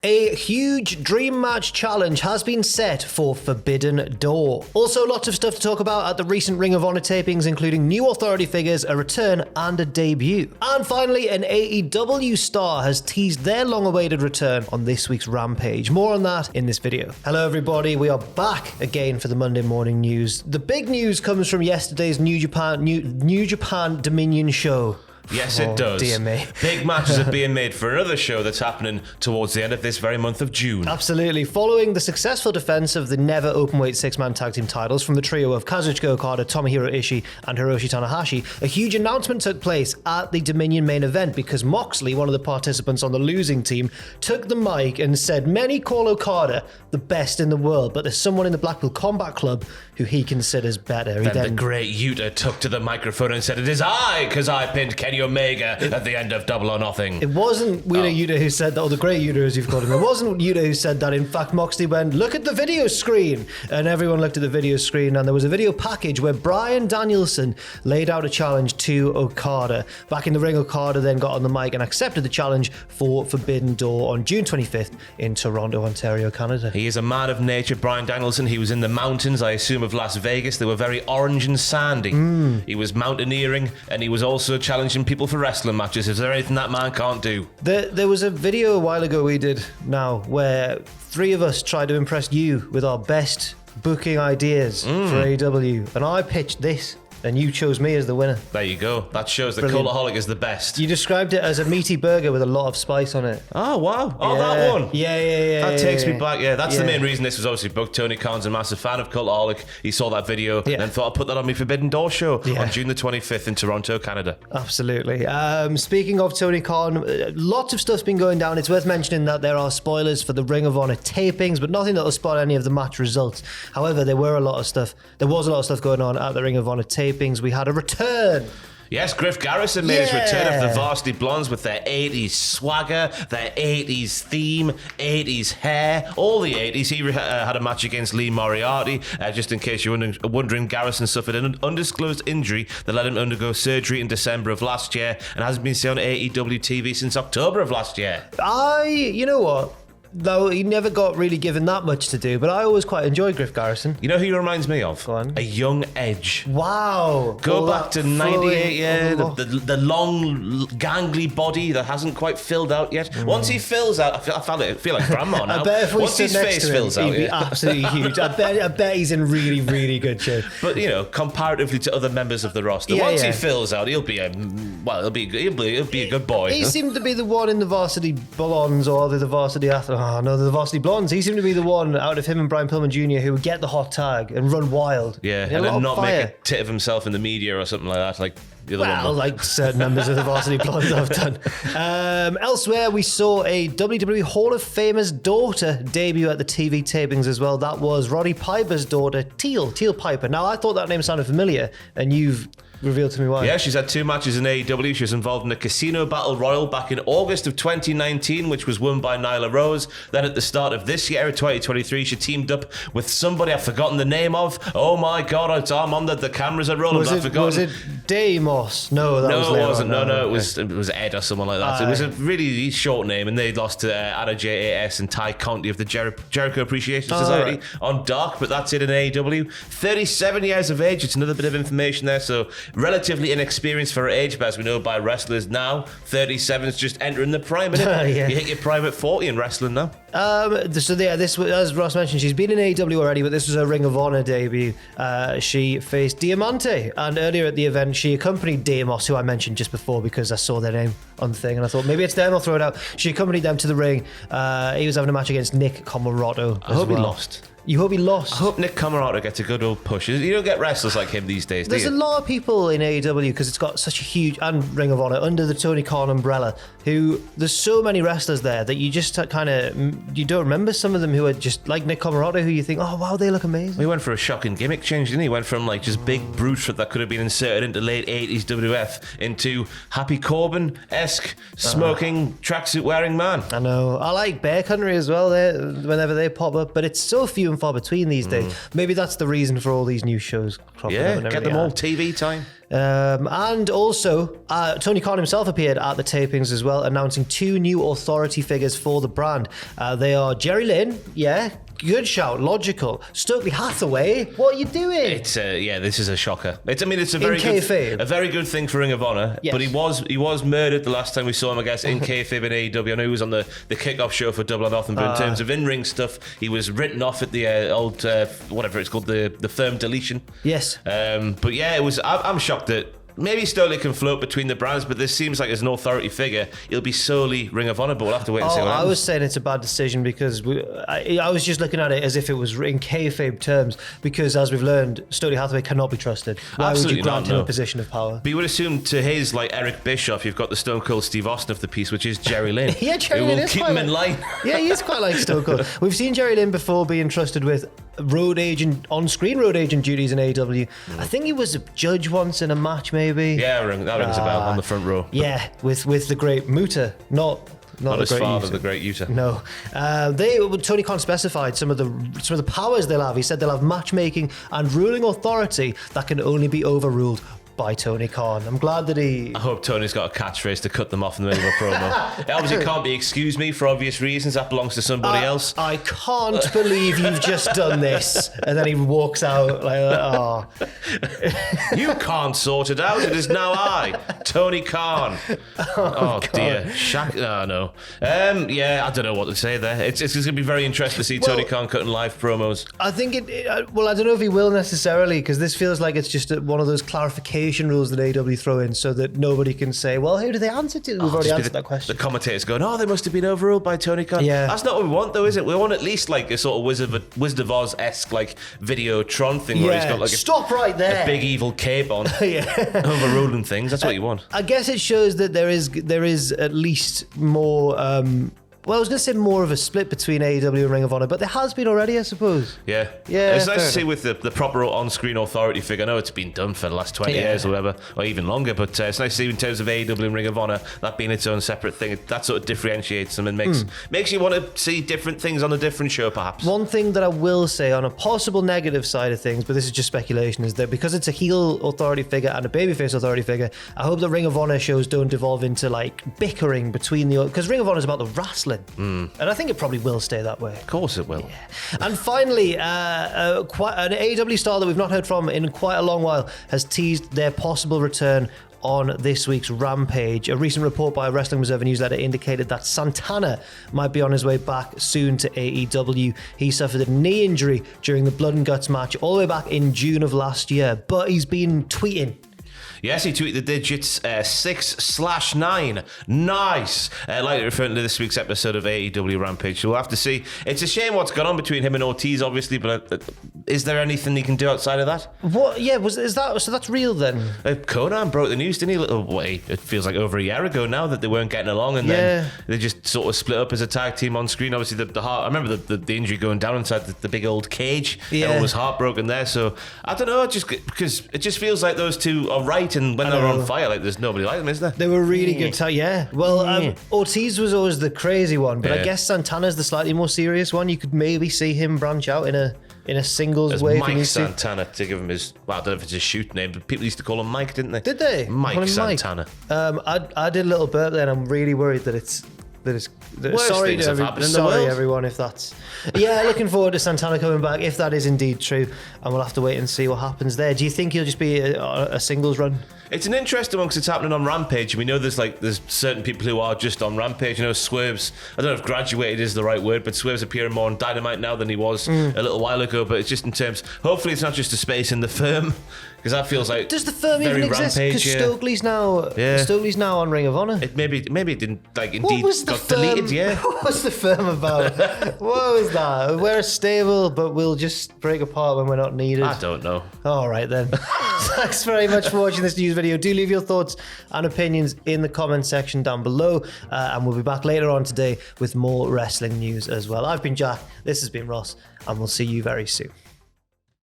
A huge dream match challenge has been set for Forbidden Door. Also, lots of stuff to talk about at the recent Ring of Honor tapings, including new authority figures, a return, and a debut. And finally, an AEW star has teased their long-awaited return on this week's Rampage. More on that in this video. Hello everybody, we are back again for the Monday morning news. The big news comes from yesterday's New Japan Dominion show. Yes, it does. Dear me. Big matches are being made for another show that's happening towards the end of this very month of June. Absolutely. Following the successful defense of the never openweight six-man tag team titles from the trio of Kazuchika Okada, Tomohiro Ishii, and Hiroshi Tanahashi, a huge announcement took place at the Dominion main event because Moxley, one of the participants on the losing team, took the mic and said many call Okada the best in the world, but there's someone in the Blackpool Combat Club who he considers better. Then the great Yuta took to the microphone and said, "It is I, because I pinned Kenny Omega at the end of Double or Nothing." It wasn't Yuta who said that, or the great Yuta as you've called him. It wasn't Yuta who said that. In fact, Moxley went, "Look at the video screen." And everyone looked at the video screen, and there was a video package where Bryan Danielson laid out a challenge to Okada. Back in the ring, Okada then got on the mic and accepted the challenge for Forbidden Door on June 25th in Toronto, Ontario, Canada. He is a man of nature, Bryan Danielson. He was in the mountains, I assume, of Las Vegas. They were very orange and sandy. He was mountaineering, and he was also challenging people for wrestling matches. Is there anything that man can't do? There was a video a while ago we did now where three of us tried to impress you with our best booking ideas for AEW, and I pitched this. And you chose me as the winner. There you go. That shows that Cultaholic is the best. You described it as a meaty burger with a lot of spice on it. Oh, wow. Oh, yeah. That one. Yeah. That takes me back. Yeah, that's the main reason this was obviously booked. Tony Khan's a massive fan of Cultaholic. He saw that video and thought, I'll put that on my Forbidden Door show on June the 25th in Toronto, Canada. Absolutely. Speaking of Tony Khan, lots of stuff's been going down. It's worth mentioning that there are spoilers for the Ring of Honor tapings, but nothing that will spoil any of the match results. However, there was a lot of stuff going on at the Ring of Honor tapings. We had a return. Yes, Griff Garrison made his return of the Varsity Blondes with their 80s swagger, their 80s theme, 80s hair, all the 80s. He had a match against Lee Moriarty. Just in case you're wondering, Garrison suffered an undisclosed injury that led him to undergo surgery in December of last year and hasn't been seen on AEW TV since October of last year. You know what? Though he never got really given that much to do, but I always quite enjoyed Griff Garrison. You know who he reminds me of? Go on. A young Edge. Wow. Go back to 98, the long, gangly body that hasn't quite filled out yet. Once he fills out, I feel like grandma now. I bet if we Once his face fills out, he'd be absolutely huge. I bet he's in really, really good shape. But, you know, comparatively to other members of the roster, once he fills out, he'll be a good boy. He seemed to be the one in the Varsity Blondes or the Varsity Athletes. Oh, no, the Varsity Blondes. He seemed to be the one out of him and Brian Pillman Jr. who would get the hot tag and run wild. Yeah, and then not make a tit of himself in the media or something like that, like the other one. Like certain members of the Varsity Blondes have done. Elsewhere, we saw a WWE Hall of Famer's daughter debut at the TV tapings as well. That was Roddy Piper's daughter, Teal Piper. Now, I thought that name sounded familiar, and you've revealed to me why. Yeah, she's had 2 matches in AEW. She was involved in a Casino Battle Royal back in August of 2019, which was won by Nyla Rose. Then at the start of this year, 2023, she teamed up with somebody I've forgotten the name of. Oh my God, I'm on the cameras are rolling. Was it Deimos? No, it wasn't. No, it was Ed or someone like that. It was a really short name, and they lost to Anna JAS and Ty Conti of the Jericho Appreciation Society on Dark, but that's it in AEW. 37 years of age. It's another bit of information there, so relatively inexperienced for her age, but as we know by wrestlers now, 37 is just entering the prime, isn't it? You hit your prime at 40 in wrestling now. This as Ross mentioned, she's been in AEW already, but this was her Ring of Honor debut. She faced Diamante, and earlier at the event, she accompanied Deimos, who I mentioned just before because I saw their name on the thing, and I thought maybe it's them, I'll throw it out. She accompanied them to the ring. He was having a match against Nick Comoroto. I hope he lost. You hope he lost? I hope Nick Comoroto gets a good old push. You don't get wrestlers like him these days, do you? There's a lot of people in AEW because it's got such a huge, and Ring of Honor, under the Tony Khan umbrella, who, there's so many wrestlers there that you just kind of, you don't remember some of them who are just like Nick Comoroto, who you think, oh wow, they look amazing. He went for a shocking gimmick change, didn't he? He went from like just big brute that could have been inserted into late 80s WWF into Happy Corbin-esque smoking tracksuit wearing man. I know. I like Bear Country as well whenever they pop up, but it's so few and far between these days. Maybe that's the reason for all these new shows cropping up. Yeah, get them all TV time. And also, Tony Khan himself appeared at the tapings as well, announcing 2 new authority figures for the brand. They are Jerry Lynn, good shout, logical. Stokely Hathaway, what are you doing? It's this is a shocker. It's a very good thing for Ring of Honor. Yes. But he was murdered the last time we saw him, I guess, in kayfabe in AEW. I know he was on the kickoff show for Double or Nothing, but in terms of in-ring stuff, he was written off at the old whatever it's called, the firm deletion. Yes. But yeah, it was. I'm shocked that. Maybe Stokely can float between the brands, but this seems like as an authority figure, it'll be solely Ring of Honor, but we'll have to wait and see what happens. I was saying it's a bad decision because I was just looking at it as if it was in kayfabe terms, because as we've learned, Stokely Hathaway cannot be trusted. Why would you grant him a position of power? But you would assume to his, like Eric Bischoff, you've got the Stone Cold Steve Austin of the piece, which is Jerry Lynn. Yeah, Jerry Lynn is keep him in line. Yeah, he is quite like Stone Cold. We've seen Jerry Lynn before being trusted with on-screen road agent duties in AEW. I think he was a judge once in a match, maybe. Yeah, that rings a bell on the front row. Yeah, with the great Muta, not his father, the great Utah. No, Tony Khan specified some of the powers they'll have. He said they'll have matchmaking and ruling authority that can only be overruled by Tony Khan. I'm glad that I hope Tony's got a catchphrase to cut them off in the middle of a promo. It obviously can't be "excuse me" for obvious reasons. That belongs to somebody else. I can't believe you've just done this. And then he walks out like, oh. You can't sort it out. It is now I, Tony Khan. Oh dear. No. I don't know what to say there. It's going to be very interesting to see Tony Khan cutting live promos. I think I don't know if he will necessarily, because this feels like it's just one of those clarification rules that AEW throw in so that nobody can say, well, who do they answer to? We've already answered that question. The commentators going, they must have been overruled by Tony Khan. Yeah. That's not what we want, though, is it? We want at least like a sort of Wizard of Oz-esque like Videotron thing where he's got like stop right there, a big evil cape on, overruling things. That's what you want. I guess it shows that there is at least more. I was going to say more of a split between AEW and Ring of Honor, but there has been already, I suppose. Yeah. It's nice to see with the proper on-screen authority figure. I know it's been done for the last 20 years or whatever, or even longer, but it's nice to see in terms of AEW and Ring of Honor, that being its own separate thing. That sort of differentiates them and makes you want to see different things on a different show, perhaps. One thing that I will say on a possible negative side of things, but this is just speculation, is that because it's a heel authority figure and a babyface authority figure, I hope the Ring of Honor shows don't devolve into like bickering between because Ring of Honor is about the wrestling. And I think it probably will stay that way. Of course it will. Yeah. And finally, quite an AEW star that we've not heard from in quite a long while has teased their possible return on this week's Rampage. A recent report by a Wrestling Observer newsletter indicated that Santana might be on his way back soon to AEW. He suffered a knee injury during the Blood and Guts match all the way back in June of last year, but he's been tweeting. Yes, he tweeted the digits 6/9. Nice. Like referring to this week's episode of AEW Rampage. So we'll have to see. It's a shame what's gone on between him and Ortiz, obviously, but is there anything he can do outside of that? What? Yeah, is that so? That's real then. Conan broke the news, didn't he? It feels like over a year ago now that they weren't getting along, and then they just sort of split up as a tag team on screen. Obviously, the heart. I remember the injury going down inside the big old cage. Everyone was heartbroken there. So I don't know, just because it just feels like those two are right. And when they're on fire, like there's nobody like them, is there? They were really good. Well, Ortiz was always the crazy one, but I guess Santana's the slightly more serious one. You could maybe see him branch out in a singles way. Mike Santana, to give him his, I don't know if it's his shoot name, but people used to call him Mike, didn't they? Did they? Mike Santana. I did a little burp there, and I'm really worried that it's sorry everyone if that's looking forward to Santana coming back if that is indeed true, and we'll have to wait and see what happens there. Do you think he'll just be a singles run? It's an interesting one because it's happening on Rampage. We know there's certain people who are just on Rampage. You know, Swerve's, I don't know if graduated is the right word, but Swerve's appearing more on Dynamite now than he was a little while ago. But it's just in terms, hopefully it's not just a space in the firm, because that feels like does the firm even exist? Because Stokely's now on Ring of Honor. Maybe it didn't indeed got deleted. Yeah. What was the firm about? What was that? We're stable, but we'll just break apart when we're not needed. I don't know. All right then. Thanks very much for watching this news video. Do leave your thoughts and opinions in the comment section down below, and we'll be back later on today with more wrestling news as well. I've been Jack. This has been Ross, and we'll see you very soon.